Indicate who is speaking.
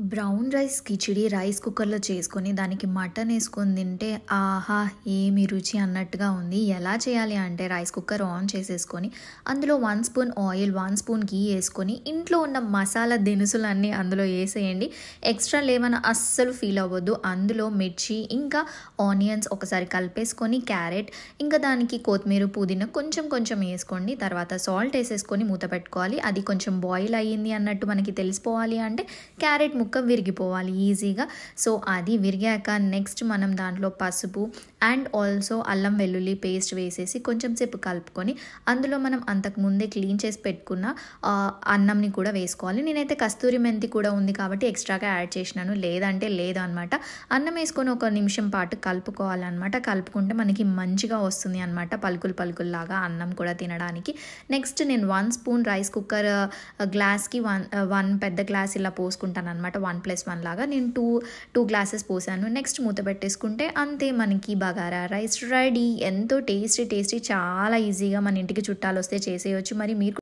Speaker 1: Brown rice khichdi rice కుక్కర్‌లో చేసుకొని, దానికి మటన్ ఏసుకొని తింటే ఆహా! ఏమి రుచి అన్నట్టుగా ఉంది. ఎలా చేయాలి అంటే రైస్ కుక్కర్ ఆన్ చేసేసుకొని, అందులో 1 స్పూన్ ఆయిల్, 1 స్పూన్ ఘీ ఏసుకొని, ఇంట్లో ఉన్న మసాలా దినుసులన్నీ అందులో ఏసేయండి. ఎక్స్‌ట్రా లేవని అస్సలు ఫీల్ అవ్వద్దు. అందులో మిర్చి, ఇంకా ఆనియన్స్ ఒకసారి కలిపేసుకొని, క్యారెట్, ఇంకా దానికి కొత్తిమీర, పుదీనా కొంచెం కొంచెం ఏసుకోండి. తర్వాత సాల్ట్ ఏసేసుకొని మూత పెట్టుకోవాలి. అది కొంచెం బాయిల్ అయ్యింది అన్నట్టు మనకి తెలిసిపోవాలి అంటే క్యారెట్ ముక్క విరిగిపోవాలి ఈజీగా. సో, అది విరిగాక నెక్స్ట్ మనం దాంట్లో పసుపు అండ్ ఆల్సో అల్లం వెల్లుల్లి పేస్ట్ వేసేసి కొంచెం సేపు కలుపుకొని, అందులో మనం అంతకుముందే క్లీన్ చేసి పెట్టుకున్న అన్నంని కూడా వేసుకోవాలి. నేనైతే కస్తూరి మెంతి కూడా ఉంది కాబట్టి ఎక్స్ట్రాగా యాడ్ చేసినాను. లేదంటే లేదనమాట. అన్నం వేసుకొని ఒక నిమిషం పాటు కలుపుకోవాలనమాట. కలుపుకుంటే మనకి మంచిగా వస్తుంది అనమాట. పలుకులు పలుకుల్లాగా అన్నం కూడా తినడానికి. నెక్స్ట్ నేను 1 స్పూన్ రైస్ కుక్కర్ గ్లాస్‌కి 1 పెద్ద గ్లాస్ ఇలా పోసుకుంటాననమాట. 1+1 లాగా. నేను 2 గ్లాసెస్ పోసాను. నెక్స్ట్ మూత పెట్టేసుకుంటే అంతే, మనకి బగారా రైస్ రెడీ. ఎంతో టేస్టీ చాలా ఈజీగా మన ఇంటికి చుట్టాలొస్తే చేసేయొచ్చు. మరి మీరు